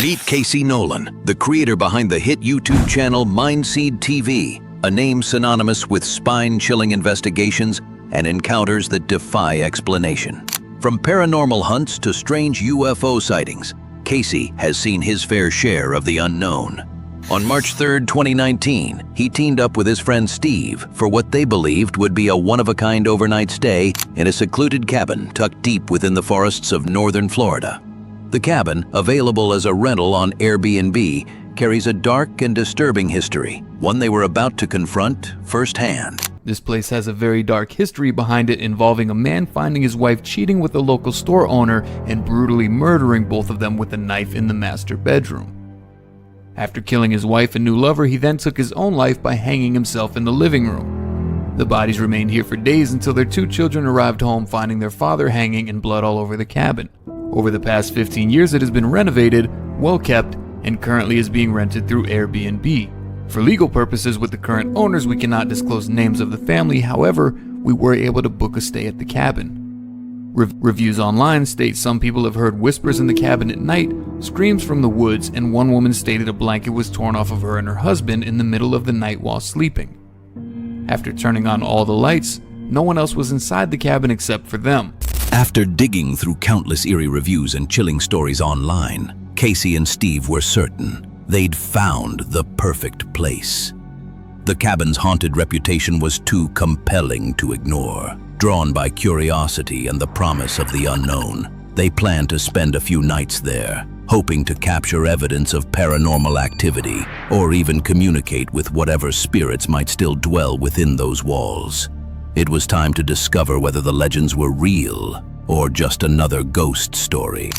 Meet Casey Nolan, the creator behind the hit YouTube channel Mindseed TV, a name synonymous with spine-chilling investigations and encounters that defy explanation. From paranormal hunts to strange UFO sightings, Casey has seen his fair share of the unknown. On March 3, 2019, he teamed up with his friend Steve for what they believed would be a one-of-a-kind overnight stay in a secluded cabin tucked deep within the forests of northern Florida. The cabin, available as a rental on Airbnb, carries a dark and disturbing history, one they were about to confront firsthand. This place has a very dark history behind it, involving a man finding his wife cheating with a local store owner and brutally murdering both of them with a knife in the master bedroom. After killing his wife and new lover, he then took his own life by hanging himself in the living room. The bodies remained here for days until their 2 children arrived home, finding their father hanging and blood all over the cabin. Over the past 15 years, it has been renovated, well kept, and currently is being rented through Airbnb. For legal purposes with the current owners, we cannot disclose names of the family. However, we were able to book a stay at the cabin. Reviews online state some people have heard whispers in the cabin at night, screams from the woods, and one woman stated a blanket was torn off of her and her husband in the middle of the night while sleeping. After turning on all the lights, no one else was inside the cabin except for them. After digging through countless eerie reviews and chilling stories online, Casey and Steve were certain they'd found the perfect place. The cabin's haunted reputation was too compelling to ignore. Drawn by curiosity and the promise of the unknown, they planned to spend a few nights there, hoping to capture evidence of paranormal activity or even communicate with whatever spirits might still dwell within those walls. It was time to discover whether the legends were real or just another ghost story.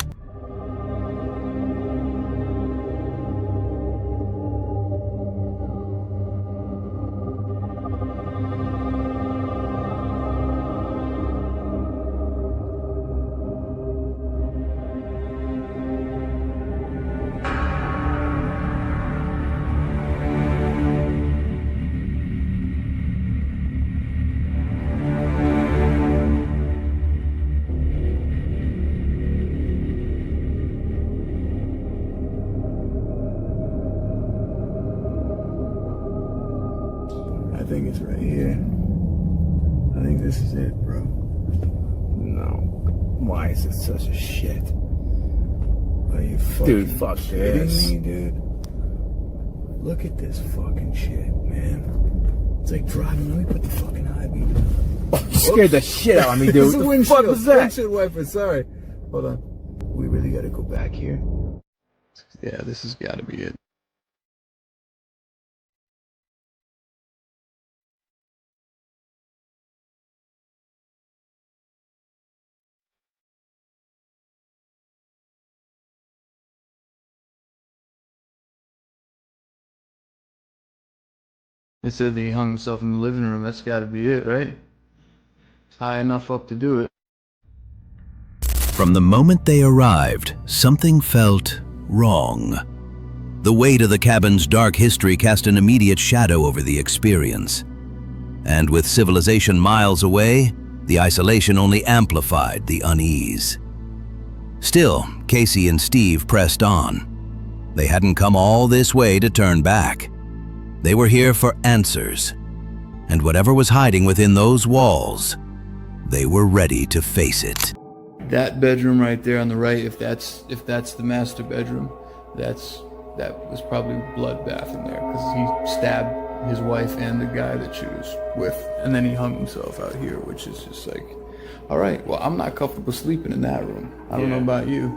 I think it's right here. I think this is it, bro. No. Why is it such a shit? Are you fucking kidding me, dude? Look at this fucking shit, man. It's like driving. Let me put the fucking high beam down. Oh, you scared the shit out of me, dude. What the fuck was that? Windshield wiper, sorry. Hold on. We really gotta go back here. Yeah, this has got to be it. It said that he hung himself in the living room. That's got to be it, right? It's high enough up to do it. From the moment they arrived, something felt wrong. The weight of the cabin's dark history cast an immediate shadow over the experience. And with civilization miles away, the isolation only amplified the unease. Still, Casey and Steve pressed on. They hadn't come all this way to turn back. They were here for answers, and whatever was hiding within those walls, they were ready to face it. That bedroom right there on the right, if that's the master bedroom, that was probably a bloodbath in there, because he stabbed his wife and the guy that she was with, and then he hung himself out here, which is just like, all right, well, I'm not comfortable sleeping in that room. I don't know about you.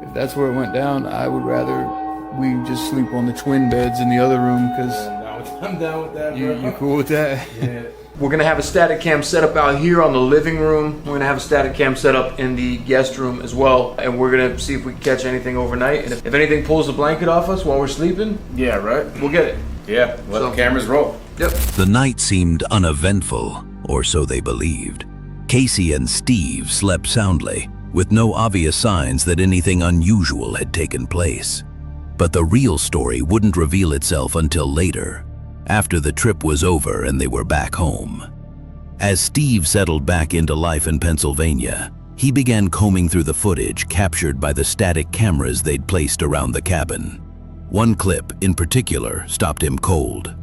If that's where it went down, I would rather we just sleep on the twin beds in the other room, because I'm down with that, bro. You cool with that? Yeah. We're gonna have a static cam set up out here on the living room. We're gonna have a static cam set up in the guest room as well, and we're gonna see if we can catch anything overnight. And if anything pulls the blanket off us while we're sleeping, Yeah, right? we'll get it. Yeah, let the cameras roll. Yep. The night seemed uneventful, or so they believed. Casey and Steve slept soundly, with no obvious signs that anything unusual had taken place. But the real story wouldn't reveal itself until later, after the trip was over and they were back home. As Steve settled back into life in Pennsylvania, He began combing through the footage captured by the static cameras they'd placed around the cabin. One clip, in particular, stopped him cold.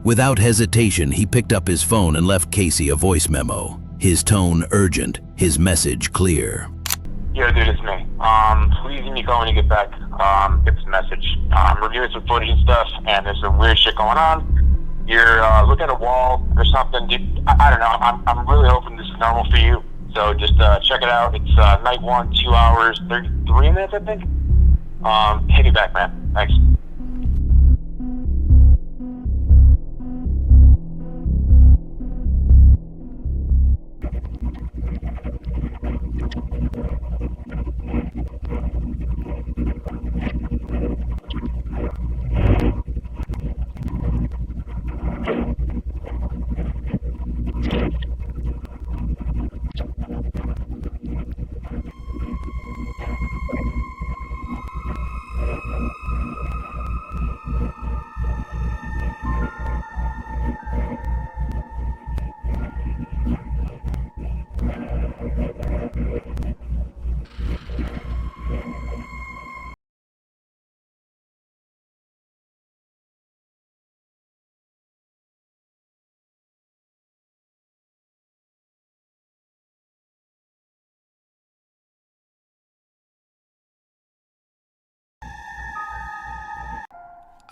Without hesitation, he picked up his phone and left Casey a voice memo. His tone urgent, his message clear. Yo, dude, it's me. Please give me a call when you get back. Get this message. Reviewing some footage and stuff, and there's some weird shit going on. You're looking at a wall or something. Dude, I don't know. I'm really hoping this is normal for you. So just check it out. It's night 1, 2 hours, 33 minutes, I think. Hit me back, man. Thanks.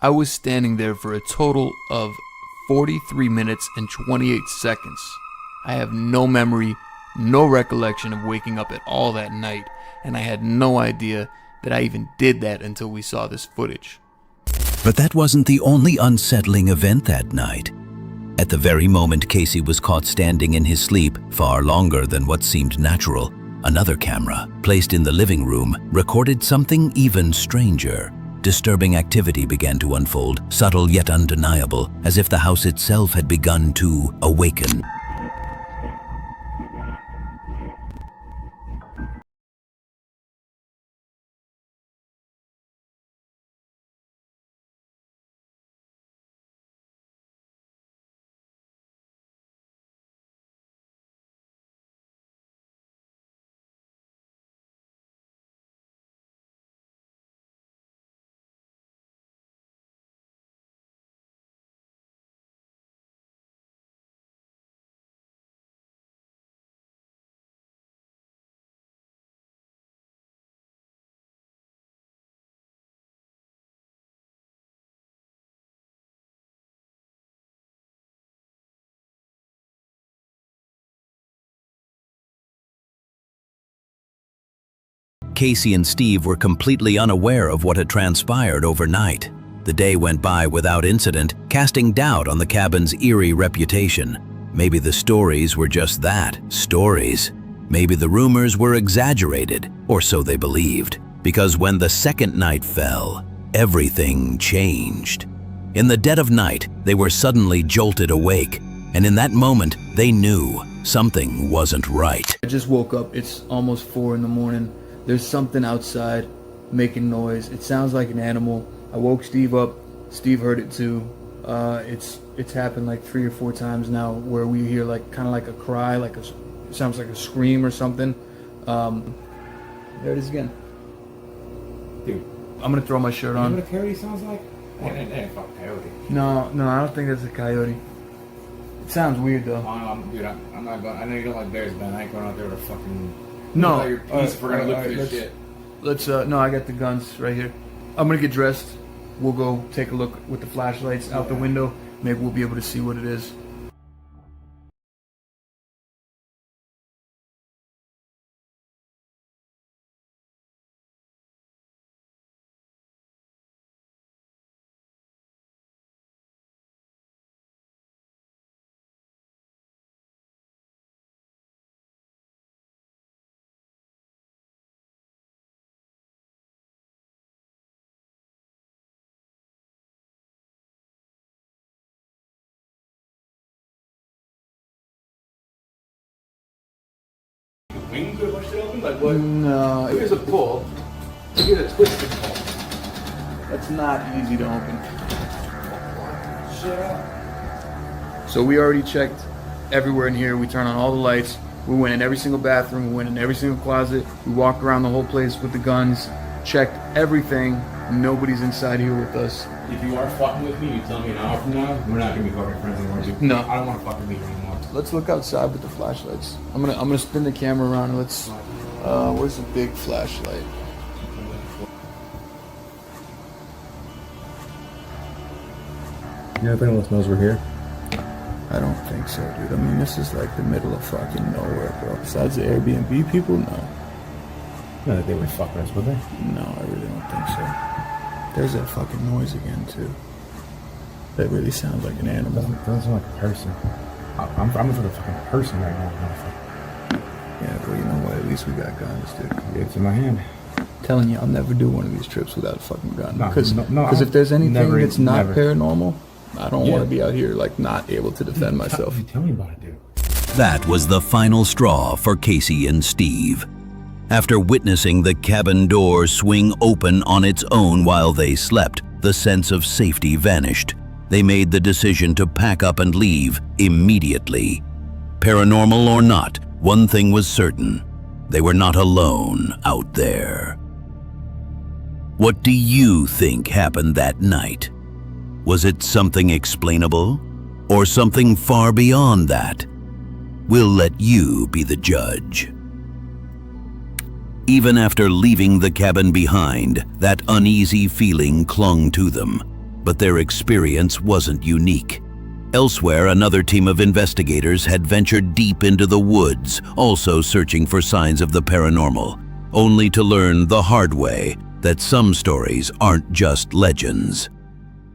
I was standing there for a total of 43 minutes and 28 seconds. I have no memory, no recollection of waking up at all that night, and I had no idea that I even did that until we saw this footage. But that wasn't the only unsettling event that night. At the very moment Casey was caught standing in his sleep, far longer than what seemed natural, another camera, placed in the living room, recorded something even stranger. Disturbing activity began to unfold, subtle yet undeniable, as if the house itself had begun to awaken. Casey and Steve were completely unaware of what had transpired overnight. The day went by without incident, casting doubt on the cabin's eerie reputation. Maybe the stories were just that, stories. Maybe the rumors were exaggerated, or so they believed. Because when the second night fell, everything changed. In the dead of night, they were suddenly jolted awake, and in that moment, they knew something wasn't right. I just woke up. It's almost 4 in the morning. There's something outside making noise. It sounds like an animal. I woke Steve up. Steve heard it too. It's happened like 3 or 4 times now where we hear like kind of like a cry, like it sounds like a scream or something. There it is again. Dude, I'm gonna throw my shirt on. You know what a coyote sounds like? That ain't fucking coyote. No, I don't think that's a coyote. It sounds weird though. Dude, I'm not going. I know you don't like bears, man. I ain't going out there with a fucking. No. Your piece. We're gonna look for this shit. Let's. No, I got the guns right here. I'm gonna get dressed. We'll go take a look with the flashlights out the window. Maybe we'll be able to see what it is. Wing could push it open? Like what? No, Here's a pull. You get a twisted pull. that's not easy to open. Shut up. So we already checked everywhere in here. We turned on all the lights. We went in every single bathroom, we went in every single closet, we walked around the whole place with the guns, checked everything. Nobody's inside here with us. If you are fucking with me, you tell me an hour from now, we're not gonna be fucking friends anymore. Dude. No. I don't want to fucking leave anymore. Let's look outside with the flashlights. I'm gonna spin the camera around and let's where's the big flashlight? You know if anyone else knows we're here? I don't think so, dude. I mean, this is like the middle of fucking nowhere, bro. Besides the Airbnb people, no. No, that they would fuck us, would they? No, I really don't think so. There's that fucking noise again, too. That really sounds like an animal. Doesn't sound like a person. I'm for the fucking person right now, motherfucker. Yeah, well, you know what? At least we got guns, dude. It's in my hand. Telling you, I'll never do one of these trips without a fucking gun. No, Because no, if there's anything never, that's not never. paranormal, I don't want to be out here, like, not able to defend myself. Tell me about it, dude. That was the final straw for Casey and Steve. After witnessing the cabin door swing open on its own while they slept, the sense of safety vanished. They made the decision to pack up and leave immediately. Paranormal or not, one thing was certain. They were not alone out there. What do you think happened that night? Was it something explainable or something far beyond that? We'll let you be the judge. Even after leaving the cabin behind, that uneasy feeling clung to them. But their experience wasn't unique. Elsewhere, another team of investigators had ventured deep into the woods, also searching for signs of the paranormal, only to learn the hard way that some stories aren't just legends.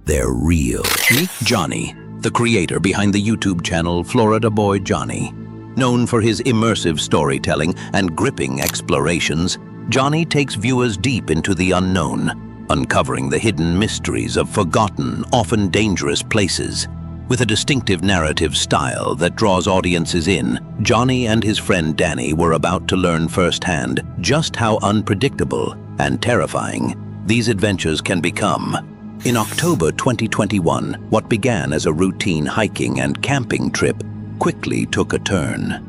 They're real. Meet Johnny, the creator behind the YouTube channel Florida Boy Johnny. Known for his immersive storytelling and gripping explorations, Johnny takes viewers deep into the unknown, uncovering the hidden mysteries of forgotten, often dangerous places. With a distinctive narrative style that draws audiences in, Johnny and his friend Danny were about to learn firsthand just how unpredictable and terrifying these adventures can become. In October 2021, what began as a routine hiking and camping trip quickly took a turn.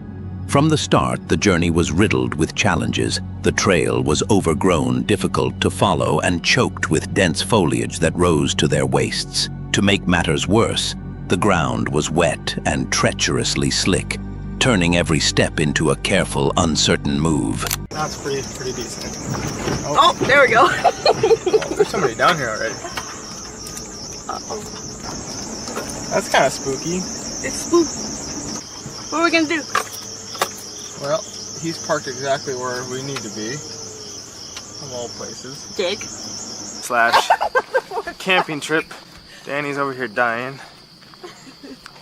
From the start, the journey was riddled with challenges. The trail was overgrown, difficult to follow, and choked with dense foliage that rose to their waists. To make matters worse, the ground was wet and treacherously slick, turning every step into a careful, uncertain move. That's pretty decent. Oh, there we go. There's somebody down here already. Uh-oh. That's kind of spooky. It's spooky. What are we gonna do? Well, he's parked exactly where we need to be. Of all places. Dig. Slash camping trip. Danny's over here dying.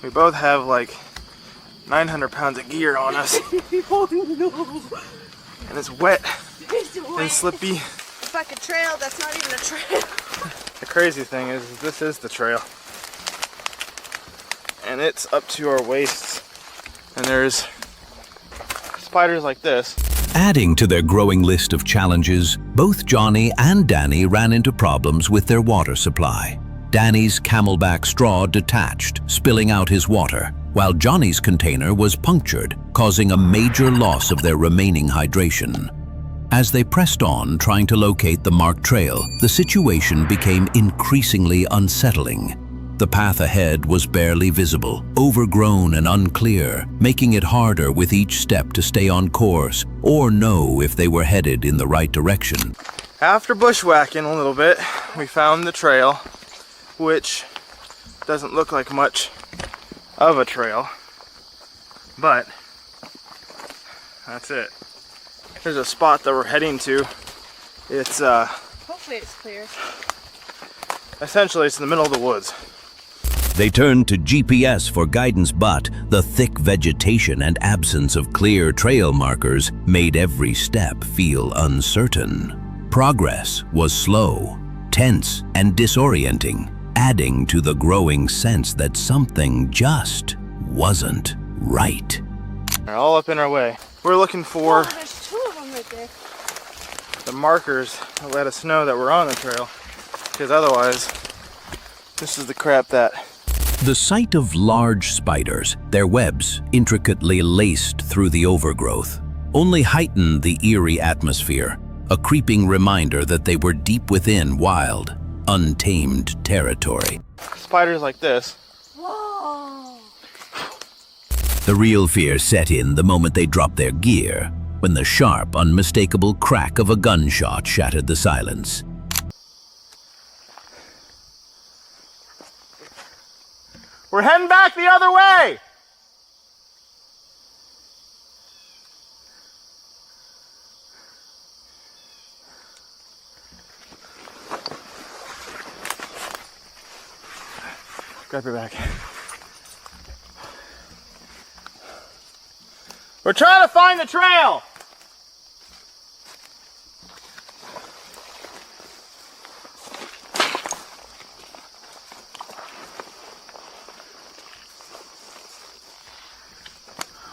We both have like 900 pounds of gear on us. Oh no. And it's wet It's wet. and slippy. It's like a trail that's not even a trail. The crazy thing is this is the trail. And it's up to our waists. And there's spiders like this. Adding to their growing list of challenges, both Johnny and Danny ran into problems with their water supply. Danny's camelback straw detached, spilling out his water, while Johnny's container was punctured, causing a major loss of their remaining hydration. As they pressed on, trying to locate the marked trail, the situation became increasingly unsettling. The path ahead was barely visible, overgrown and unclear, making it harder with each step to stay on course or know if they were headed in the right direction. After bushwhacking a little bit, we found the trail, which doesn't look like much of a trail, but that's it. There's a spot that we're heading to. It's Hopefully it's clear. essentially it's in the middle of the woods. They turned to GPS for guidance, but the thick vegetation and absence of clear trail markers made every step feel uncertain. Progress was slow, tense, and disorienting, adding to the growing sense that something just wasn't right. They're all up in our way. We're looking for Oh, there's two of them right there. the markers that let us know that we're on the trail, because otherwise this is the crap that The sight of large spiders, their webs intricately laced through the overgrowth, only heightened the eerie atmosphere, a creeping reminder that they were deep within wild, untamed territory. Spiders like this. Whoa! The real fear set in the moment they dropped their gear, when the sharp, unmistakable crack of a gunshot shattered the silence. We're heading back the other way! Grab your bag. We're trying to find the trail!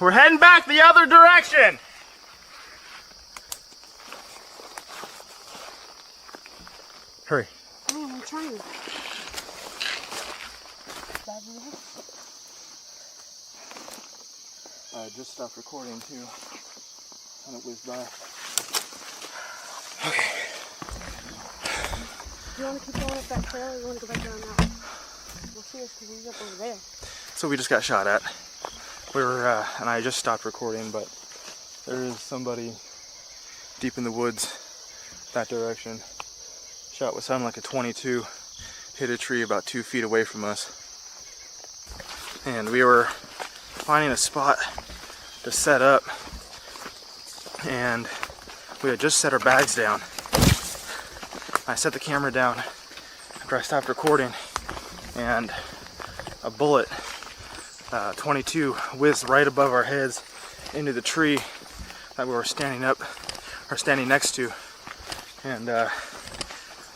We're heading back the other direction! Hurry. Oh, I'm trying. I just stopped recording too, and it whizzed by. Okay. Do you want to keep going up that trail or you want to go back down now? We'll see us because he's up over there. So we just got shot at. We were, and I just stopped recording, but there is somebody deep in the woods that direction. Shot what sounded like a 22, hit a tree about 2 feet away from us. And we were finding a spot to set up, and we had just set our bags down. I set the camera down after I stopped recording, and a bullet, 22, whizzed right above our heads into the tree that we were standing next to. And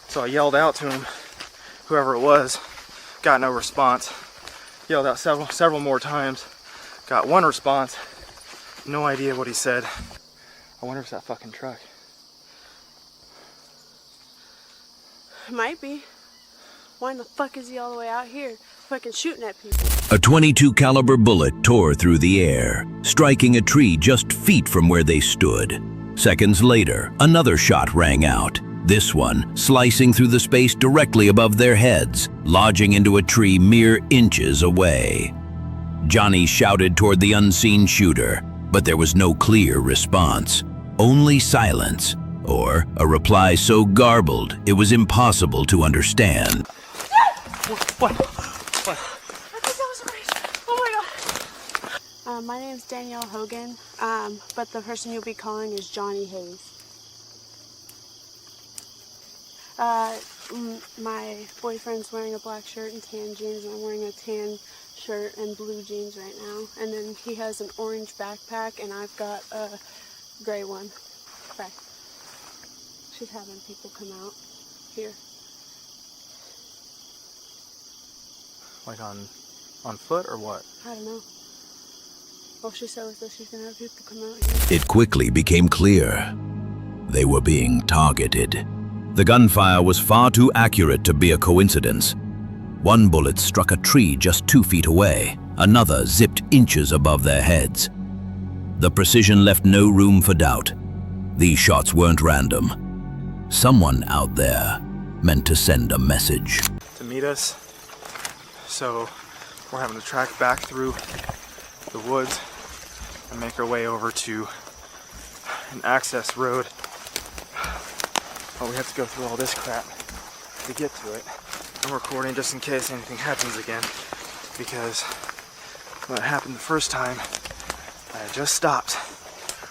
so I yelled out to him, whoever it was, got no response. Yelled out several more times, got one response, no idea what he said. I wonder if it's that fucking truck. It might be. Why in the fuck is he all the way out here fucking shooting at people? A .22 caliber bullet tore through the air, striking a tree just feet from where they stood. Seconds later, another shot rang out, this one slicing through the space directly above their heads, lodging into a tree mere inches away. Johnny shouted toward the unseen shooter, but there was no clear response, only silence, or a reply so garbled it was impossible to understand. What? I think that was a race. Oh my god. My name's Danielle Hogan, but the person you'll be calling is Johnny Hayes. My boyfriend's wearing a black shirt and tan jeans, and I'm wearing a tan shirt and blue jeans right now. And then he has an orange backpack, and I've got a gray one. Okay. She's having people come out here. Like on foot or what? I don't know. Oh, she said with us she's gonna have people come out here. It quickly became clear. They were being targeted. The gunfire was far too accurate to be a coincidence. One bullet struck a tree just 2 feet away. Another zipped inches above their heads. The precision left no room for doubt. These shots weren't random. Someone out there meant to send a message. To meet us. So we're having to track back through the woods and make our way over to an access road. But we have to go through all this crap to get to it. I'm recording just in case anything happens again, because when it happened the first time, I had just stopped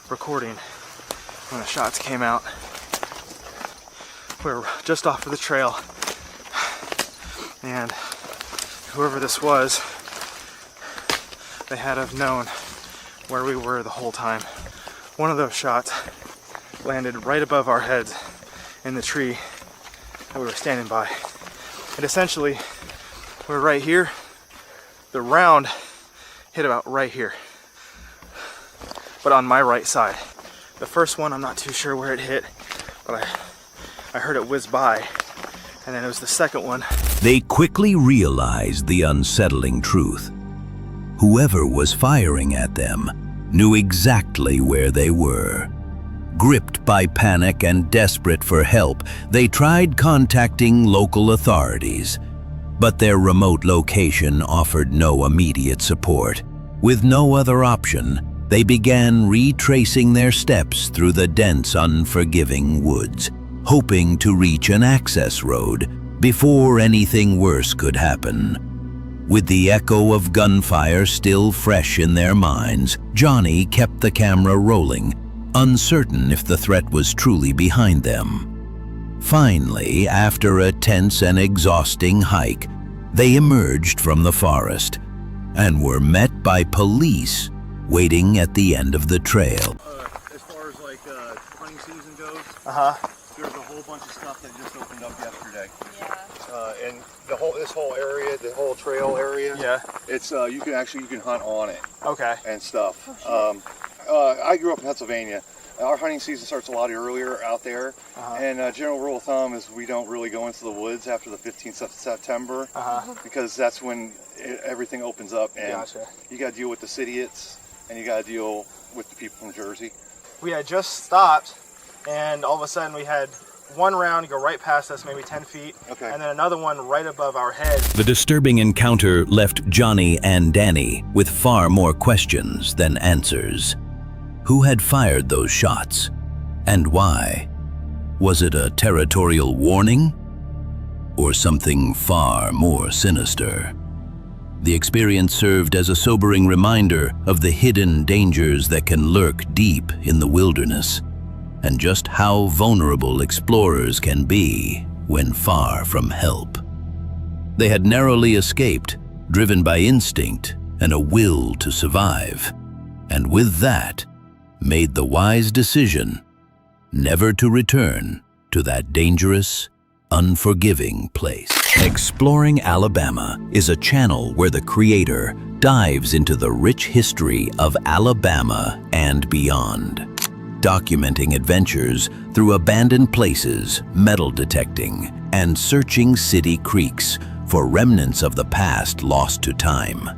recording when the shots came out. We were just off of the trail, and whoever this was, they had to have known where we were the whole time. One of those shots landed right above our heads in the tree that we were standing by. And essentially, we're right here. The round hit about right here, but on my right side. The first one, I'm not too sure where it hit, but I heard it whiz by. And then it was the second one They quickly realized the unsettling truth. Whoever was firing at them knew exactly where they were. Gripped by panic and desperate for help, they tried contacting local authorities. But their remote location offered no immediate support. With no other option, they began retracing their steps through the dense, unforgiving woods, hoping to reach an access road before anything worse could happen. With the echo of gunfire still fresh in their minds, Johnny kept the camera rolling, uncertain if the threat was truly behind them. Finally, after a tense and exhausting hike, they emerged from the forest and were met by police waiting at the end of the trail. As far as like hunting season goes, there's a whole bunch of stuff that just opened up yesterday. Yeah. And this whole area, the whole trail area. Yeah. It's you can hunt on it. Okay. And stuff. I grew up in Pennsylvania. Our hunting season starts a lot earlier out there, and general rule of thumb is we don't really go into the woods after the 15th of September, because that's when everything opens up, and you got to deal with the idiots, and you got to deal with the people from Jersey. We had just stopped, and all of a sudden we had one round go right past us, maybe 10 feet, and then another one right above our head. The disturbing encounter left Johnny and Danny with far more questions than answers. Who had fired those shots, and why? Was it a territorial warning, or something far more sinister? The experience served as a sobering reminder of the hidden dangers that can lurk deep in the wilderness, and just how vulnerable explorers can be when far from help. They had narrowly escaped, driven by instinct and a will to survive, and with that, made the wise decision never to return to that dangerous, unforgiving place. Exploring Alabama is a channel where the creator dives into the rich history of Alabama and beyond, documenting adventures through abandoned places, metal detecting, and searching city creeks for remnants of the past lost to time.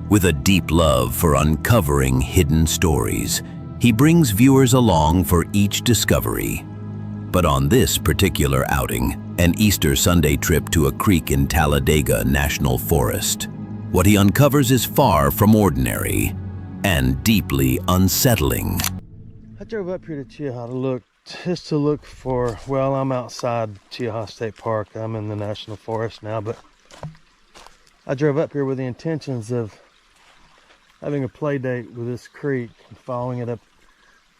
With a deep love for uncovering hidden stories, he brings viewers along for each discovery. But on this particular outing, an Easter Sunday trip to a creek in Talladega National Forest, what he uncovers is far from ordinary and deeply unsettling. I drove up here to Cheaha to look for, well, I'm outside Cheaha State Park. I'm in the National Forest now, but I drove up here with the intentions of having a play date with this creek and following it up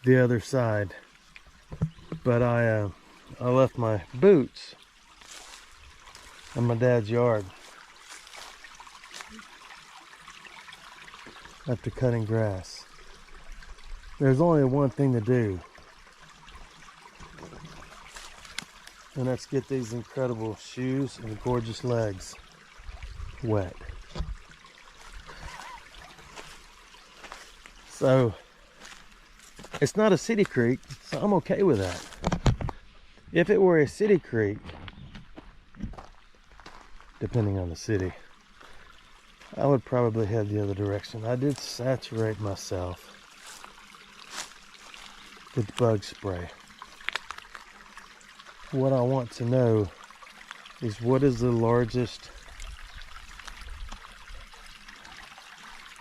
the other side. But I left my boots in my dad's yard after cutting grass. There's only one thing to do, and that's get these incredible shoes and gorgeous legs wet. So it's not a city creek, so I'm okay with that. If it were a city creek, depending on the city, I would probably head the other direction. I did saturate myself with bug spray. What I want to know is, what is the largest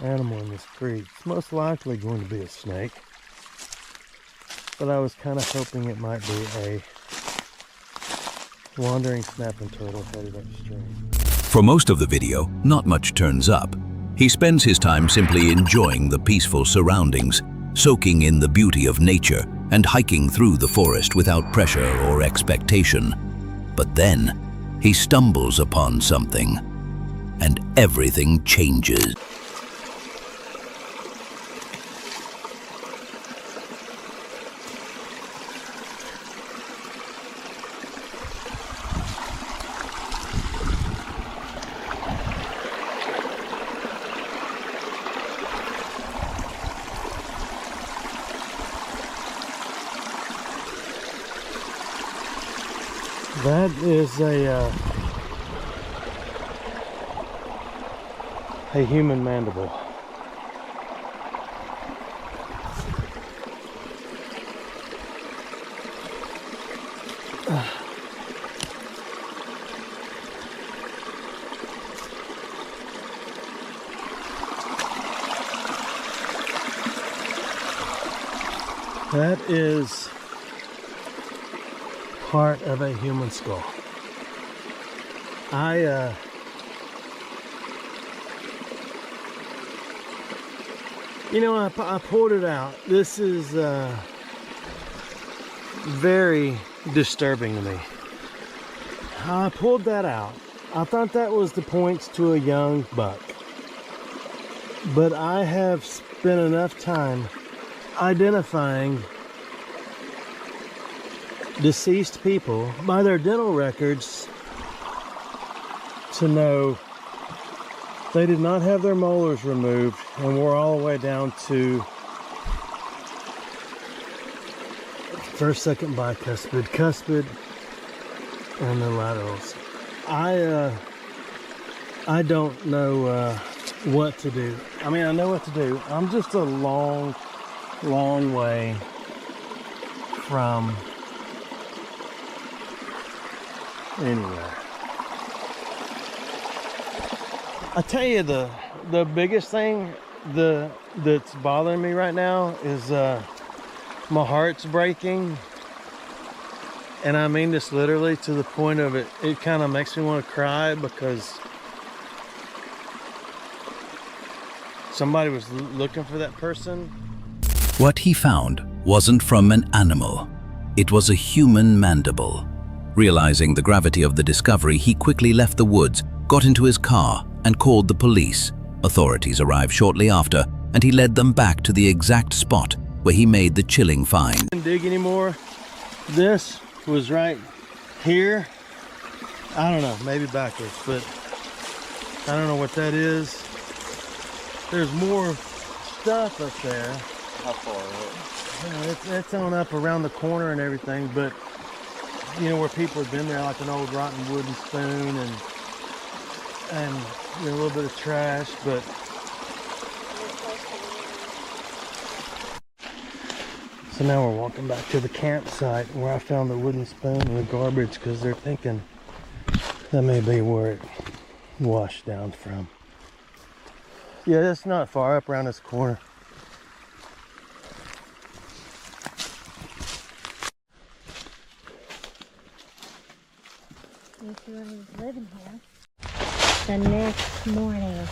animal in this creek? It's most likely going to be a snake, but I was kind of hoping it might be a wandering snapping turtle headed upstream. For most of the video, not much turns up. He spends his time simply enjoying the peaceful surroundings, soaking in the beauty of nature, and hiking through the forest without pressure or expectation. But then, he stumbles upon something, and everything changes. That is a a human mandible. That is part of a human skull. I pulled it out. This is very disturbing to me. I pulled that out. I thought that was the points to a young buck. But I have spent enough time identifying deceased people by their dental records to know they did not have their molars removed and were all the way down to first, second bicuspid, and the laterals. I don't know what to do. I mean, I know what to do. I'm just a long way from anywhere. I tell you, the biggest thing that's bothering me right now is my heart's breaking, and I mean this literally to the point of it kind of makes me want to cry, because somebody was looking for that person. What he found wasn't from an animal. It was a human mandible. Realizing the gravity of the discovery, he quickly left the woods, got into his car, and called the police. Authorities arrived shortly after, and he led them back to the exact spot where he made the chilling find. Didn't dig anymore. This was right here. I don't know, maybe backwards, but I don't know what that is. There's more stuff up there. How far? It's on up around the corner and everything, but you know, where people have been there, like an old rotten wooden spoon and you know, a little bit of trash, but so now we're walking back to the campsite where I found the wooden spoon in the garbage, because they're thinking that may be where it washed down from. Yeah, that's not far up around this corner. He was living here. The next morning,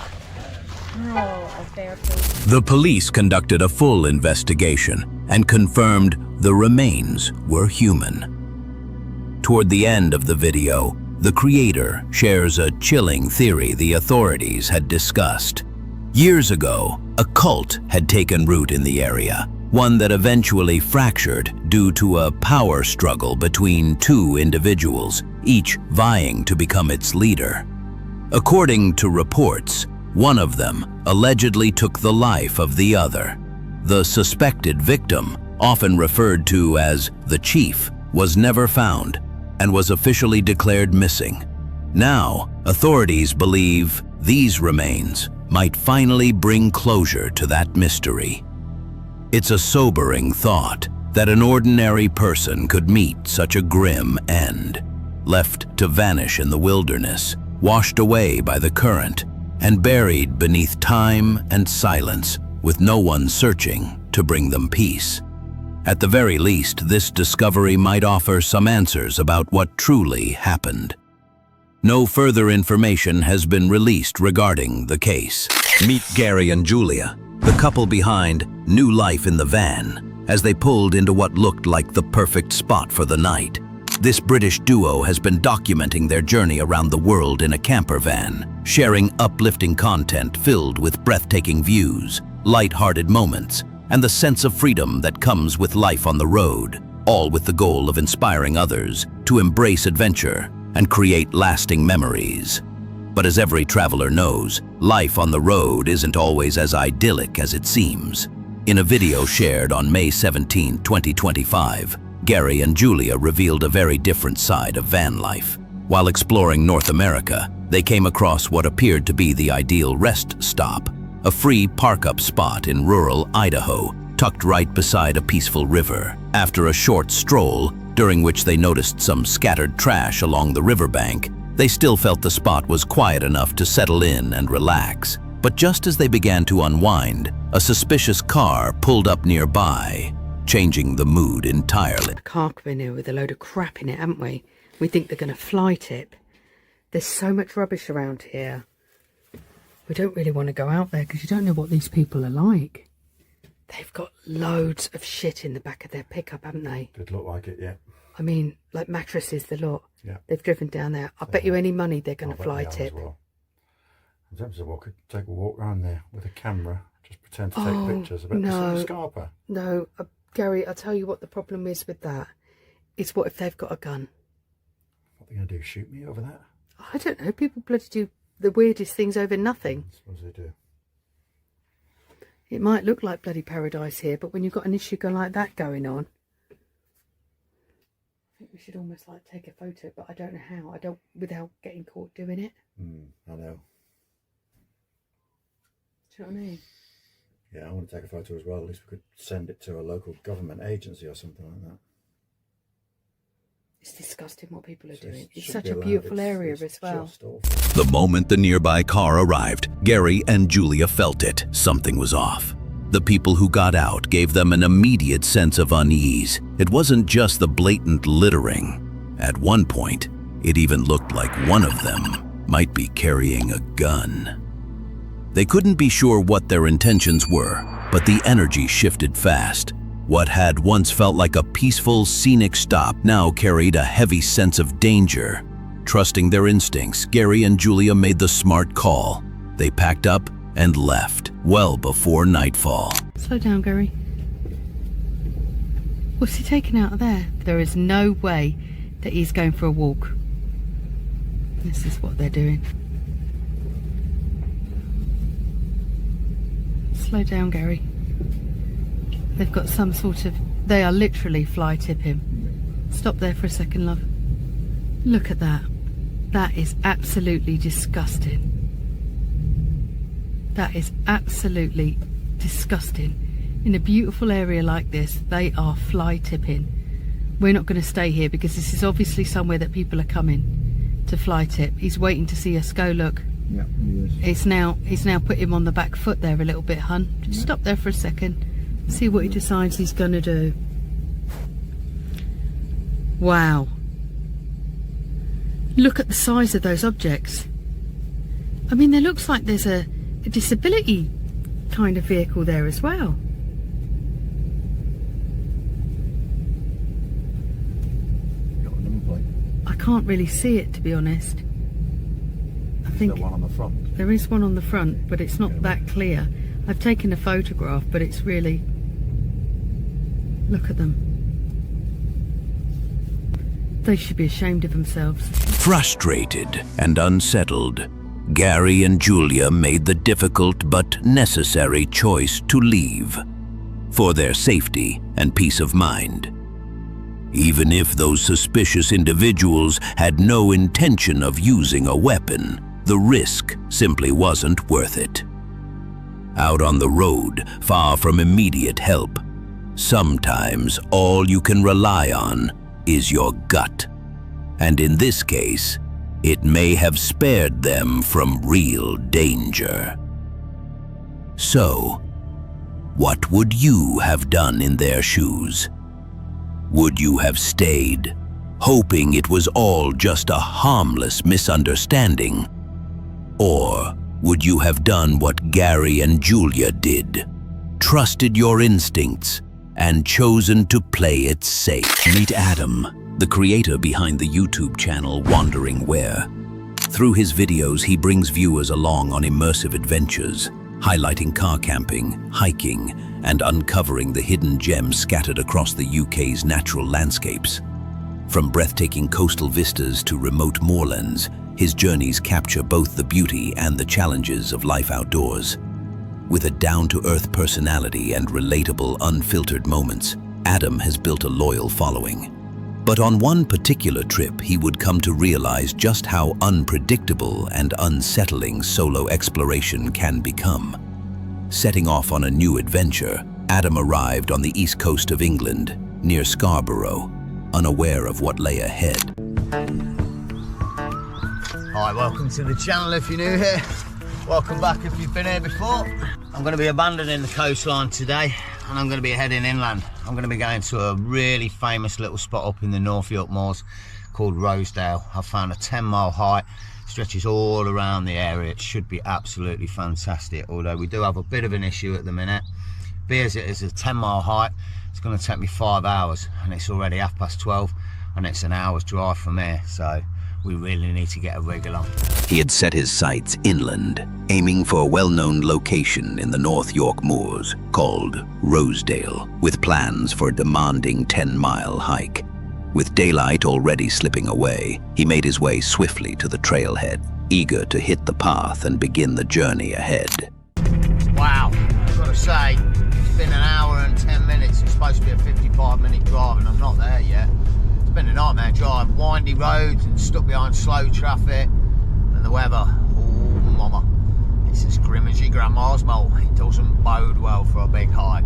pile of bare food. The police conducted a full investigation and confirmed the remains were human. Toward the end of the video, the creator shares a chilling theory the authorities had discussed. Years ago, a cult had taken root in the area, one that eventually fractured due to a power struggle between two individuals, each vying to become its leader. According to reports, one of them allegedly took the life of the other. The suspected victim, often referred to as the Chief, was never found and was officially declared missing. Now, authorities believe these remains might finally bring closure to that mystery. It's a sobering thought that an ordinary person could meet such a grim end, left to vanish in the wilderness, washed away by the current, and buried beneath time and silence, with no one searching to bring them peace. At the very least, this discovery might offer some answers about what truly happened. No further information has been released regarding the case. Meet Gary and Julia, the couple behind New Life in the Van, as they pulled into what looked like the perfect spot for the night. This British duo has been documenting their journey around the world in a camper van, sharing uplifting content filled with breathtaking views, light-hearted moments, and the sense of freedom that comes with life on the road, all with the goal of inspiring others to embrace adventure and create lasting memories. But as every traveler knows, life on the road isn't always as idyllic as it seems. In a video shared on May 17, 2025, Gary and Julia revealed a very different side of van life. While exploring North America, They came across what appeared to be the ideal rest stop, a free park-up spot in rural Idaho, tucked right beside a peaceful river. After a short stroll, during which they noticed some scattered trash along the riverbank, they still felt the spot was quiet enough to settle in and relax. But just as they began to unwind, a suspicious car pulled up nearby, changing the mood entirely. A car coming here with a load of crap in it, haven't we? We think they're going to fly tip. There's so much rubbish around here. We don't really want to go out there because you don't know what these people are like. They've got loads of shit in the back of their pickup, haven't they? Could look like it, yeah. I mean, like mattresses, the lot. Yeah. They've driven down there. I bet you any money they're going to fly tip. Well. I'm tempted to take a walk around there with a camera, just pretend to take pictures. I bet no, it's a Scarpa. No, Gary, I'll tell you what the problem is with that. Is what if they've got a gun? What are they going to do, shoot me over that? I don't know. People bloody do the weirdest things over nothing. I suppose they do. It might look like bloody paradise here, but when you've got an issue like that going on, I think we should almost like take a photo, but I don't know how. I don't, without getting caught doing it. I know. Do you know what I mean? Yeah, I want to take a photo as well. At least we could send it to a local government agency or something like that. It's disgusting what people are doing. It's such a beautiful area as well. The moment the nearby car arrived, Gary and Julia felt it. Something was off. The people who got out gave them an immediate sense of unease. It wasn't just the blatant littering. At one point, it even looked like one of them might be carrying a gun. They couldn't be sure what their intentions were, but the energy shifted fast. What had once felt like a peaceful, scenic stop now carried a heavy sense of danger. Trusting their instincts, Gary and Julia made the smart call. They packed up and left well before nightfall. Slow down, Gary. What's he taking out of there? There is no way that he's going for a walk. This is what they're doing. Slow down, Gary. They've got some sort of... They are literally fly tipping. Stop there for a second, love. Look at that. That is absolutely disgusting. That is absolutely disgusting. In a beautiful area like this, they are fly tipping. We're not going to stay here because this is obviously somewhere that people are coming to fly tip. He's waiting to see us go, look. Yeah, he is. He's now put him on the back foot there a little bit, hun. Just stop there for a second. See what he decides he's going to do. Wow. Look at the size of those objects. I mean, there looks like there's a disability kind of vehicle there as well. Got a number plate. I can't really see it, to be honest. I think Is there one on the front? there is one on the front, but it's not that clear. I've taken a photograph, but it's really... Look at them. They should be ashamed of themselves. Frustrated and unsettled, Gary and Julia made the difficult but necessary choice to leave, for their safety and peace of mind. Even if those suspicious individuals had no intention of using a weapon, the risk simply wasn't worth it. Out on the road, far from immediate help, sometimes all you can rely on is your gut. And in this case, it may have spared them from real danger. So, what would you have done in their shoes? Would you have stayed, hoping it was all just a harmless misunderstanding? Or would you have done what Gary and Julia did, trusted your instincts, and chosen to play it safe? Meet Adam, the creator behind the YouTube channel Wandering Where. Through his videos, he brings viewers along on immersive adventures, highlighting car camping, hiking, and uncovering the hidden gems scattered across the UK's natural landscapes. From breathtaking coastal vistas to remote moorlands, his journeys capture both the beauty and the challenges of life outdoors. With a down-to-earth personality and relatable, unfiltered moments, Adam has built a loyal following. But on one particular trip, he would come to realize just how unpredictable and unsettling solo exploration can become. Setting off on a new adventure, Adam arrived on the east coast of England, near Scarborough, unaware of what lay ahead. Hi, welcome to the channel if you're new here. Welcome back if you've been here before. I'm going to be abandoning the coastline today and I'm going to be heading inland. I'm going to be going to a really famous little spot up in the North York Moors called Rosedale. I've found a 10-mile hike, stretches all around the area. It should be absolutely fantastic, although we do have a bit of an issue at the minute. Being as it is a 10-mile hike, it's going to take me 5 hours and it's already 12:30 and it's an hour's drive from here, so we really need to get a wriggle on. He had set his sights inland, aiming for a well-known location in the North York Moors called Rosedale, with plans for a demanding 10-mile hike. With daylight already slipping away, he made his way swiftly to the trailhead, eager to hit the path and begin the journey ahead. Wow, I've got to say, it's been an hour and 10 minutes. It's supposed to be a 55-minute drive and I'm not there yet. It's been a nightmare drive, windy roads and stuck behind slow traffic, and the weather, oh mama, it's as grim as your grandma's mole. It doesn't bode well for a big hike.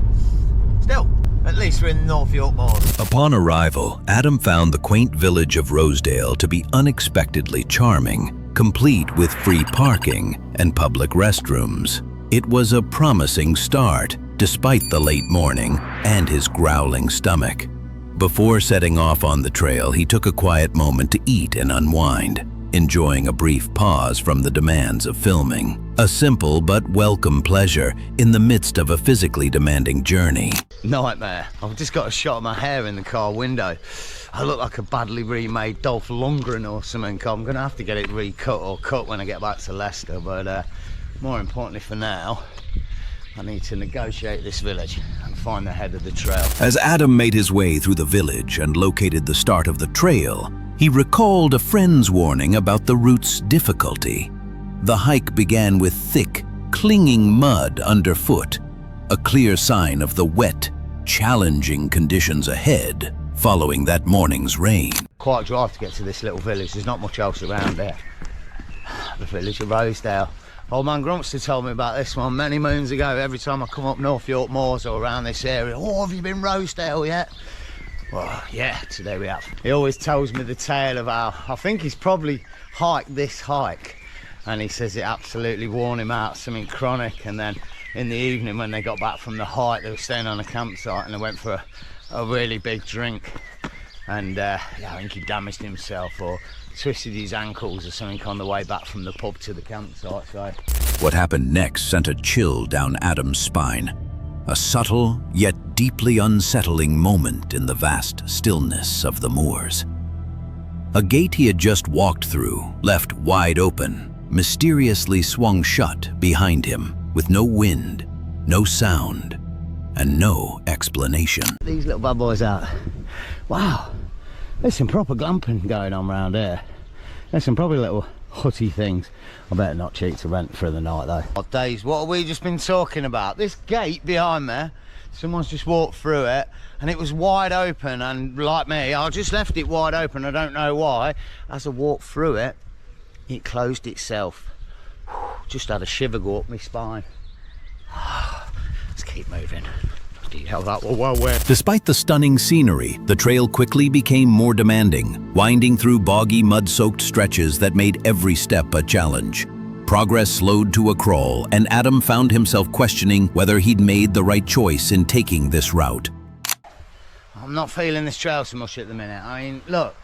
Still, at least we're in the North York Moors. Upon arrival, Adam found the quaint village of Rosedale to be unexpectedly charming, complete with free parking and public restrooms. It was a promising start, despite the late morning and his growling stomach. Before setting off on the trail, he took a quiet moment to eat and unwind, enjoying a brief pause from the demands of filming. A simple but welcome pleasure in the midst of a physically demanding journey. Nightmare. I've just got a shot of my hair in the car window. I look like a badly remade Dolph Lundgren or something. I'm going to have to get it recut or cut when I get back to Leicester, but more importantly for now, I need to negotiate this village and find the head of the trail. As Adam made his way through the village and located the start of the trail, he recalled a friend's warning about the route's difficulty. The hike began with thick, clinging mud underfoot, a clear sign of the wet, challenging conditions ahead following that morning's rain. Quite a drive to get to this little village. There's not much else around there. The village of Rosedale. Old man Grumpster told me about this one many moons ago. Every time I come up North York Moors or around this area, oh, have you been Rosedale yet? Well, yeah, today we have. He always tells me the tale of how, I think he's probably hiked this hike, and he says it absolutely worn him out, something chronic, and then in the evening when they got back from the hike, they were staying on a campsite and they went for a really big drink, and yeah, I think he damaged himself or twisted his ankles or something on the way back from the pub to the campsite. So what happened next sent a chill down Adam's spine. A subtle, yet deeply unsettling moment in the vast stillness of the moors. A gate he had just walked through, left wide open, mysteriously swung shut behind him, with no wind, no sound, and no explanation. These little bad boys out. Wow, there's some proper glamping going on around here. There's some probably little hutty things. I better not cheat to rent for the night though. Oh, days, what have we just been talking about? This gate behind there, someone's just walked through it and it was wide open, and like me, I just left it wide open. I don't know why. As I walked through it, it closed itself. Just had a shiver go up my spine. Let's keep moving. Hell, that was well worth. Despite the stunning scenery, the trail quickly became more demanding, winding through boggy, mud-soaked stretches that made every step a challenge. Progress slowed to a crawl, and Adam found himself questioning whether he'd made the right choice in taking this route. I'm not feeling this trail so much at the minute. I mean, look,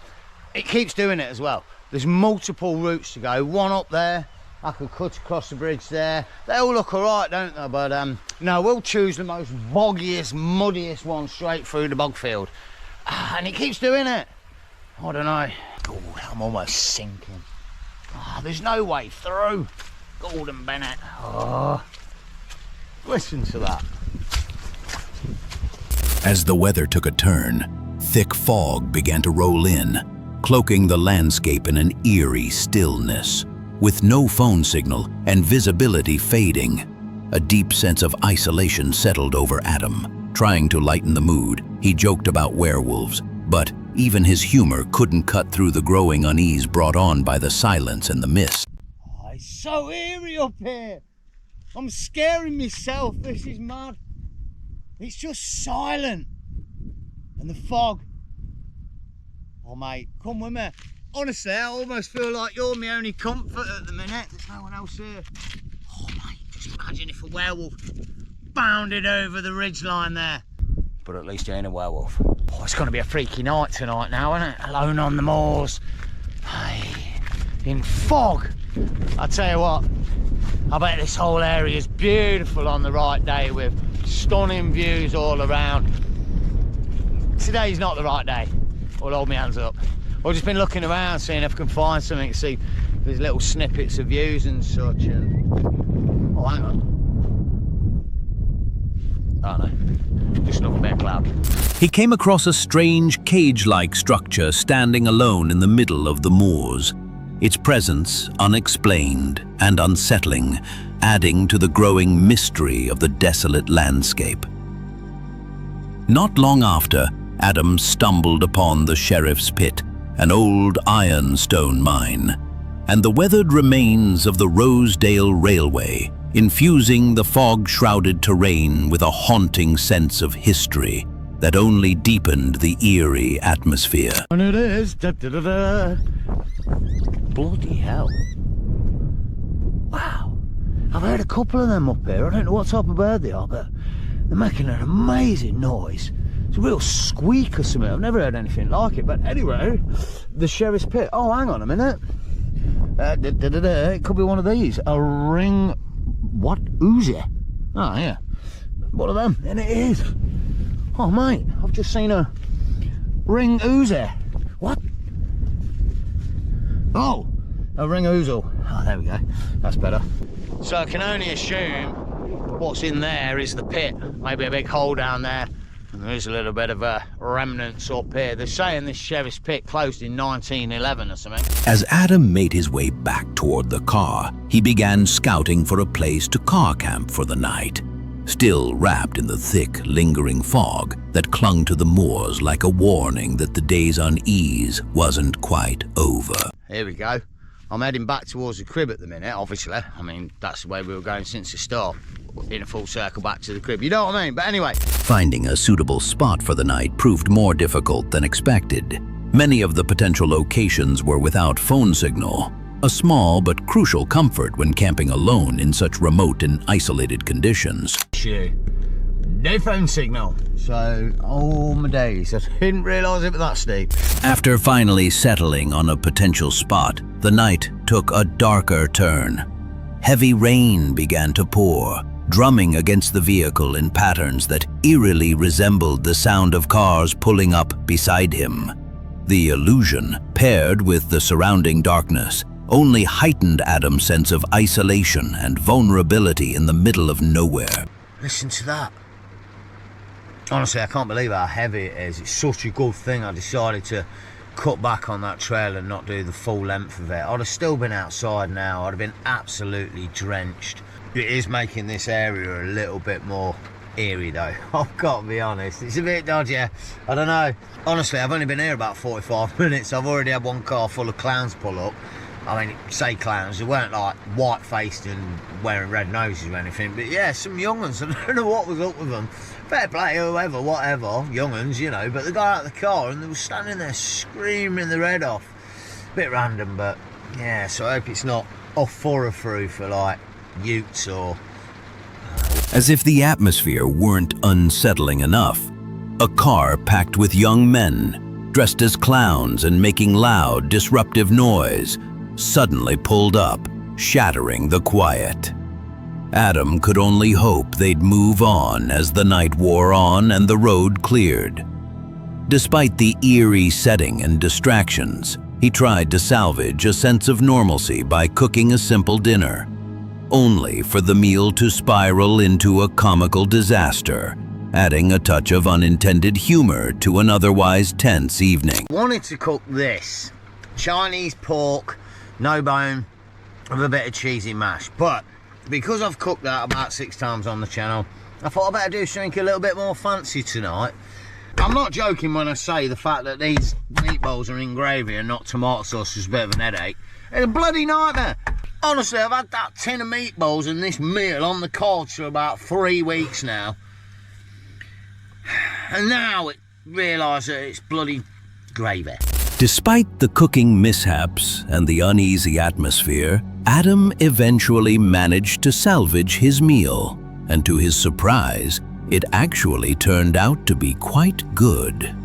it keeps doing it as well. There's multiple routes to go. One up there, I could cut across the bridge there. They all look all right, don't they? But no, we'll choose the most boggiest, muddiest one straight through the bog field. And it keeps doing it. I don't know. Oh, I'm almost sinking. Oh, there's no way through. Gordon Bennett. Oh, listen to that. As the weather took a turn, thick fog began to roll in, cloaking the landscape in an eerie stillness. With no phone signal and visibility fading, a deep sense of isolation settled over Adam. Trying to lighten the mood, he joked about werewolves, but Even his humor couldn't cut through the growing unease brought on by the silence and the mist. Oh, it's so eerie up here. I'm scaring myself. This is mad. It's just silent. And the fog. Oh, mate, come with me. Honestly, I almost feel like you're my only comfort at the minute. There's no one else here. Oh, mate, just imagine if a werewolf bounded over the ridgeline there. But at least you ain't a werewolf. Oh, it's going to be a freaky night tonight now, isn't it? Alone on the moors. Hey, in fog. I tell you what, I bet this whole area is beautiful on the right day with stunning views all around. Today's not the right day. I'll hold my hands up. I've just been looking around, seeing if I can find something to see. There's little snippets of views and such. And oh, hang on. Oh no, just another bit of cloud. He came across a strange cage-like structure standing alone in the middle of the moors. Its presence unexplained and unsettling, adding to the growing mystery of the desolate landscape. Not long after, Adam stumbled upon the Sheriff's Pit, an old ironstone mine, and the weathered remains of the Rosedale Railway, infusing the fog-shrouded terrain with a haunting sense of history that only deepened the eerie atmosphere. And it is. Da, da, da, da. Bloody hell. Wow. I've heard a couple of them up here. I don't know what type of bird they are, but they're making an amazing noise. It's a real squeak or something. I've never heard anything like it. But anyway, the Sheriff's Pit. Oh, hang on a minute. It could be one of these. A ring... What? Uzi? Oh, yeah. One of them. And it is. Oh, mate. I've just seen a ring Uzi. What? Oh, a ring oozle. Oh, there we go. That's better. So I can only assume what's in there is the pit. Maybe a big hole down there. And there is a little bit of remnants up here. They're saying this Sheriff's Pit closed in 1911 or something. As Adam made his way back toward the car, he began scouting for a place to car camp for the night, still wrapped in the thick, lingering fog that clung to the moors like a warning that the day's unease wasn't quite over. Here we go. I'm heading back towards the crib at the minute, obviously. I mean, that's the way we were going since the start. In a full circle back to the crib, you know what I mean? But anyway. Finding a suitable spot for the night proved more difficult than expected. Many of the potential locations were without phone signal, a small but crucial comfort when camping alone in such remote and isolated conditions. No phone signal. So, oh my days, I didn't realise it was that steep. After finally settling on a potential spot, the night took a darker turn. Heavy rain began to pour, drumming against the vehicle in patterns that eerily resembled the sound of cars pulling up beside him. The illusion, paired with the surrounding darkness, only heightened Adam's sense of isolation and vulnerability in the middle of nowhere. Listen to that. Honestly, I can't believe how heavy it is. It's such a good thing I decided to cut back on that trail and not do the full length of it. I'd have still been outside now. I'd have been absolutely drenched. It is making this area a little bit more eerie though. I've got to be honest. It's a bit dodgy. I don't know. Honestly, I've only been here about 45 minutes. I've already had one car full of clowns pull up. I mean, say clowns, they weren't like white-faced and wearing red noses or anything, but yeah, some young uns. I don't know what was up with them. Fair play, whoever, whatever, young uns, you know, but they got out of the car and they were standing there screaming their head off. Bit random, but yeah, so I hope it's not off through for like utes or... As if the atmosphere weren't unsettling enough, a car packed with young men, dressed as clowns and making loud, disruptive noise, suddenly pulled up, shattering the quiet. Adam could only hope they'd move on as the night wore on and the road cleared. Despite the eerie setting and distractions, he tried to salvage a sense of normalcy by cooking a simple dinner, only for the meal to spiral into a comical disaster, adding a touch of unintended humor to an otherwise tense evening. Wanted to cook this Chinese pork, no bone, with a bit of cheesy mash, but because I've cooked that about 6 times on the channel, I thought I'd better do something a little bit more fancy tonight. I'm not joking when I say the fact that these meatballs are in gravy and not tomato sauce is a bit of an headache. It's a bloody nightmare. Honestly, I've had that tin of meatballs and this meal on the cob for about 3 weeks now. And now it realise that it's bloody gravy. Despite the cooking mishaps and the uneasy atmosphere, Adam eventually managed to salvage his meal, and to his surprise, it actually turned out to be quite good.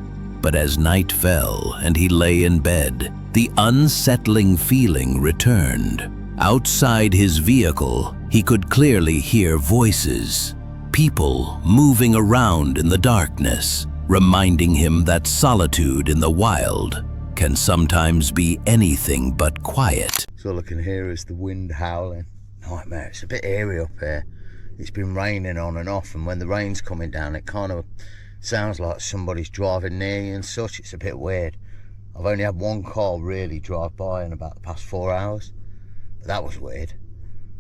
But as night fell and he lay in bed, the unsettling feeling returned. Outside his vehicle, he could clearly hear voices, people moving around in the darkness, reminding him that solitude in the wild can sometimes be anything but quiet. So all I can hear is the wind howling. Nightmare. It's a bit eerie up here. It's been raining on and off, and when the rain's coming down, it kind of sounds like somebody's driving near you and such. It's a bit weird. I've only had one car really drive by in about the past 4 hours. But that was weird.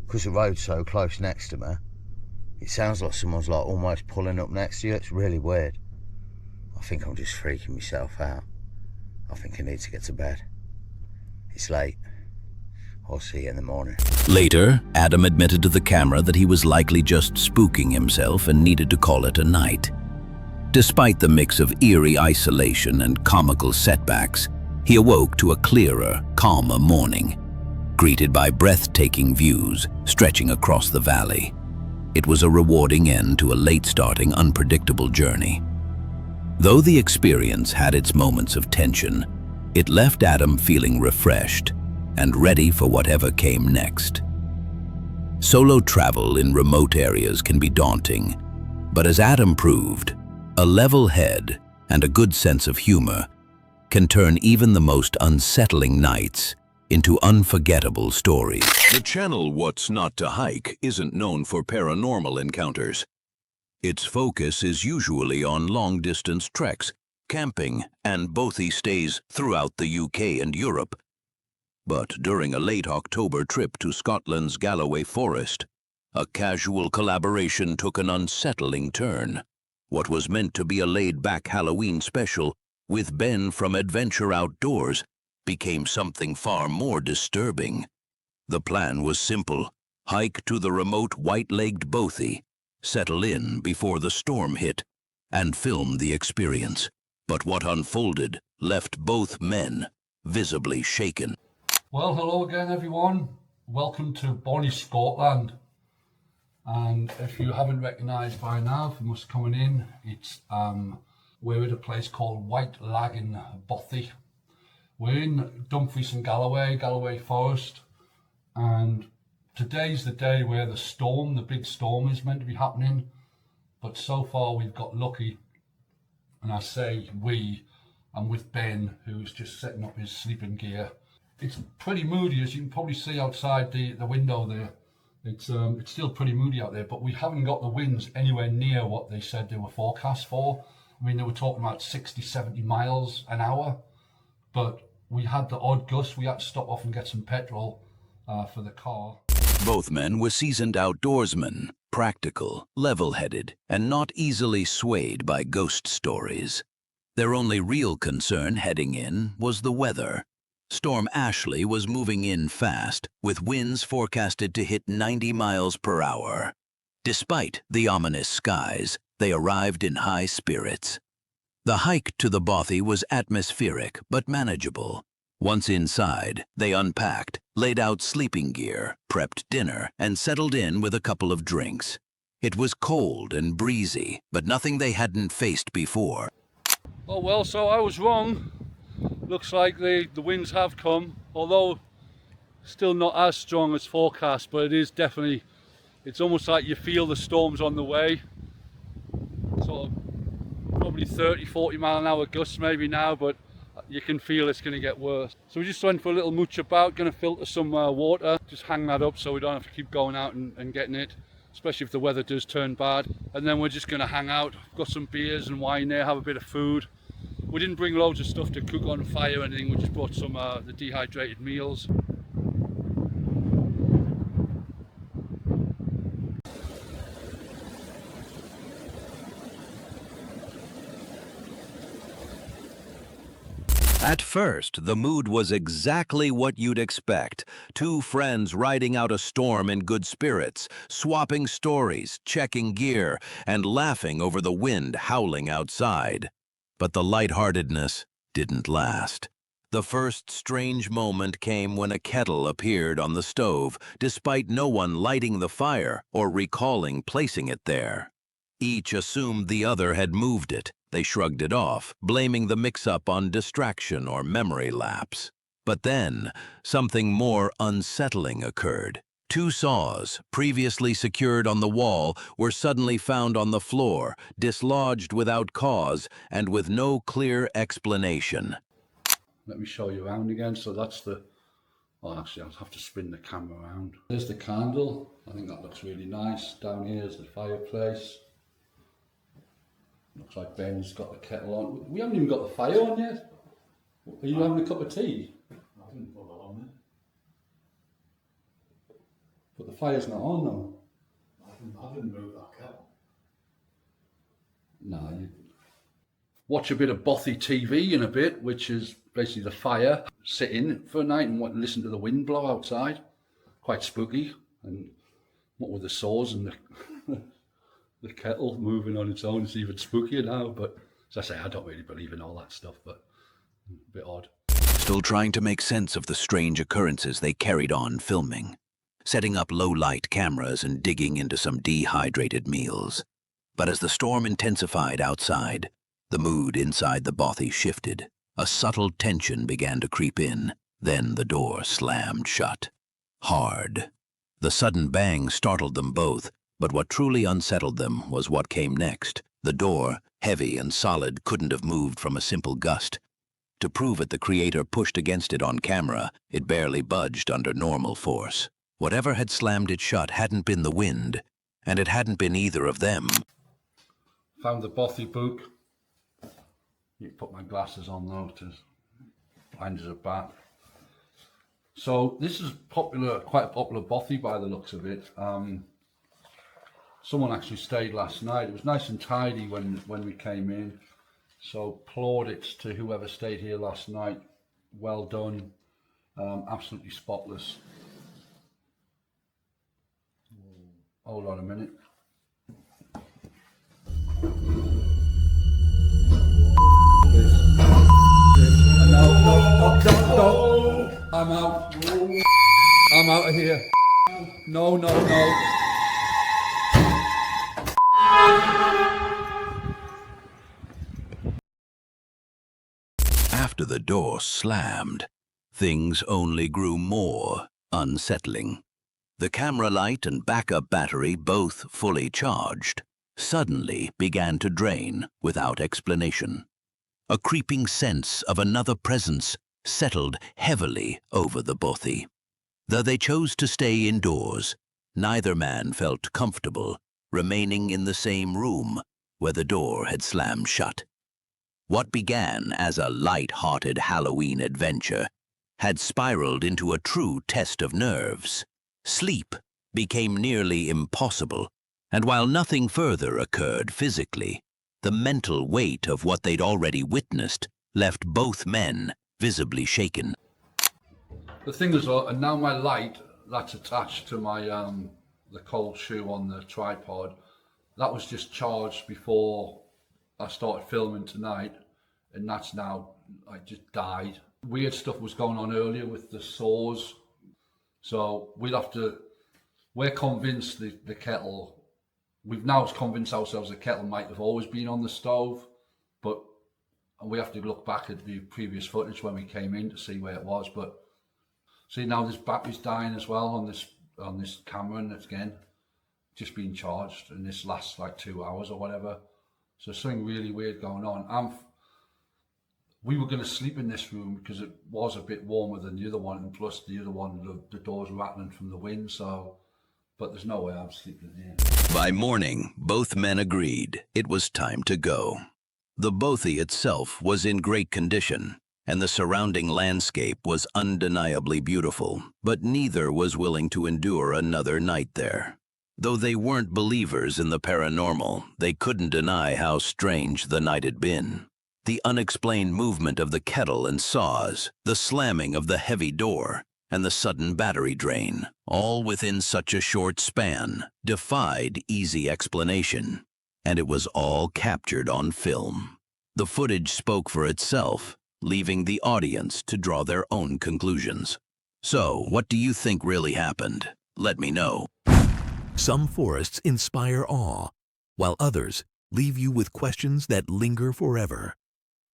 Because the road's so close next to me, it sounds like someone's like almost pulling up next to you. It's really weird. I think I'm just freaking myself out. I think I need to get to bed. It's late. I'll see you in the morning. Later, Adam admitted to the camera that he was likely just spooking himself and needed to call it a night. Despite the mix of eerie isolation and comical setbacks, he awoke to a clearer, calmer morning, greeted by breathtaking views stretching across the valley. It was a rewarding end to a late-starting, unpredictable journey. Though the experience had its moments of tension, it left Adam feeling refreshed and ready for whatever came next. Solo travel in remote areas can be daunting, but as Adam proved, a level head and a good sense of humor can turn even the most unsettling nights into unforgettable stories. The channel What's Not to Hike isn't known for paranormal encounters. Its focus is usually on long-distance treks, camping, and bothy stays throughout the UK and Europe. But during a late October trip to Scotland's Galloway Forest, a casual collaboration took an unsettling turn. What was meant to be a laid-back Halloween special with Ben from Adventure Outdoors became something far more disturbing. The plan was simple: hike to the remote white-legged bothy, settle in before the storm hit, and film the experience. But what unfolded left both men visibly shaken. Well, hello again everyone. Welcome to Bonnie, Scotland. And if you haven't recognised by now from us coming in, it's we're at a place called White Lagan Bothy. We're in Dumfries and Galloway Forest, and today's the day where the big storm is meant to be happening. But so far we've got lucky, and I say we, I'm with Ben, who's just setting up his sleeping gear. It's pretty moody, as you can probably see outside the window there. It's still pretty moody out there, but we haven't got the winds anywhere near what they said they were forecast for. I mean, they were talking about 60, 70 miles an hour, but we had the odd gust. We had to stop off and get some petrol for the car. Both men were seasoned outdoorsmen, practical, level-headed, and not easily swayed by ghost stories. Their only real concern heading in was the weather. Storm Ashley was moving in fast, with winds forecasted to hit 90 miles per hour. Despite the ominous skies, they arrived in high spirits. The hike to the bothy was atmospheric but manageable. Once inside, they unpacked, laid out sleeping gear, prepped dinner, and settled in with a couple of drinks. It was cold and breezy, but nothing they hadn't faced before. Oh well, so I was wrong. Looks like the winds have come, although still not as strong as forecast, but it is definitely, it's almost like you feel the storm's on the way. Sort of probably 30, 40 mile an hour gusts maybe now, but you can feel it's going to get worse. So we just went for a little mooch about, going to filter some water, just hang that up so we don't have to keep going out and getting it, especially if the weather does turn bad. And then we're just going to hang out, got some beers and wine there, have a bit of food. We didn't bring loads of stuff to cook on fire or anything, we just brought some the dehydrated meals. At first, the mood was exactly what you'd expect. Two friends riding out a storm in good spirits, swapping stories, checking gear, and laughing over the wind howling outside. But the lightheartedness didn't last. The first strange moment came when a kettle appeared on the stove, despite no one lighting the fire or recalling placing it there. Each assumed the other had moved it. They shrugged it off, blaming the mix-up on distraction or memory lapse. But then, something more unsettling occurred. Two saws, previously secured on the wall, were suddenly found on the floor, dislodged without cause and with no clear explanation. Let me show you around again. So that's the... Oh, actually, I'll have to spin the camera around. There's the candle. I think that looks really nice. Down here is the fireplace. Looks like Ben's got the kettle on. We haven't even got the fire on yet. Are you having a cup of tea? I didn't put that on there. But the fire's not on though. I didn't move that kettle. No, you watch a bit of Bothy TV in a bit, which is basically the fire. Sit in for a night and listen to the wind blow outside. Quite spooky. And what with the saws and the kettle moving on its own, it's even spookier now. But as I say, I don't really believe in all that stuff, but a bit odd. Still trying to make sense of the strange occurrences, they carried on filming, setting up low-light cameras and digging into some dehydrated meals. But as the storm intensified outside, the mood inside the bothy shifted. A subtle tension began to creep in. Then the door slammed shut. Hard. The sudden bang startled them both, but what truly unsettled them was what came next. The door, heavy and solid, couldn't have moved from a simple gust. To prove it, the creator pushed against it on camera. It barely budged under normal force. Whatever had slammed it shut hadn't been the wind, and it hadn't been either of them. Found the Bothy book. You put my glasses on though to blind as a bat. So this is popular, quite a popular Bothy by the looks of it. Someone actually stayed last night. It was nice and tidy when we came in. So plaudits to whoever stayed here last night. Well done. Absolutely spotless. Hold on a minute. No. I'm out. I'm out of here. No. After the door slammed, things only grew more unsettling. The camera light and backup battery, both fully charged, suddenly began to drain without explanation. A creeping sense of another presence settled heavily over the bothy. Though they chose to stay indoors, neither man felt comfortable remaining in the same room where the door had slammed shut. What began as a light-hearted Halloween adventure had spiraled into a true test of nerves. Sleep became nearly impossible, and while nothing further occurred physically, the mental weight of what they'd already witnessed left both men visibly shaken. The thing is, and now my light that's attached to my the cold shoe on the tripod, that was just charged before I started filming tonight, and that's now just died. Weird stuff was going on earlier with the saws, so we're convinced the kettle. We've now convinced ourselves the kettle might have always been on the stove, but we have to look back at the previous footage when we came in to see where it was. But see, now this battery's dying as well on this camera, and it's again just being charged, and this lasts like 2 hours or whatever. So something really weird going on. We were going to sleep in this room because it was a bit warmer than the other one, and plus the other one, the door's rattling from the wind, so... But there's no way I'm sleeping here. By morning, both men agreed it was time to go. The bothy itself was in great condition, and the surrounding landscape was undeniably beautiful, but neither was willing to endure another night there. Though they weren't believers in the paranormal, they couldn't deny how strange the night had been. The unexplained movement of the kettle and saws, the slamming of the heavy door, and the sudden battery drain, all within such a short span, defied easy explanation. And it was all captured on film. The footage spoke for itself, leaving the audience to draw their own conclusions. So, what do you think really happened? Let me know. Some forests inspire awe, while others leave you with questions that linger forever.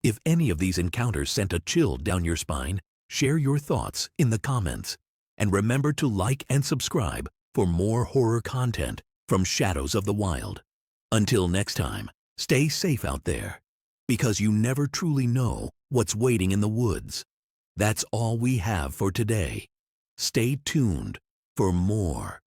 If any of these encounters sent a chill down your spine, share your thoughts in the comments. And remember to like and subscribe for more horror content from Shadows of the Wild. Until next time, stay safe out there, because you never truly know what's waiting in the woods. That's all we have for today. Stay tuned for more.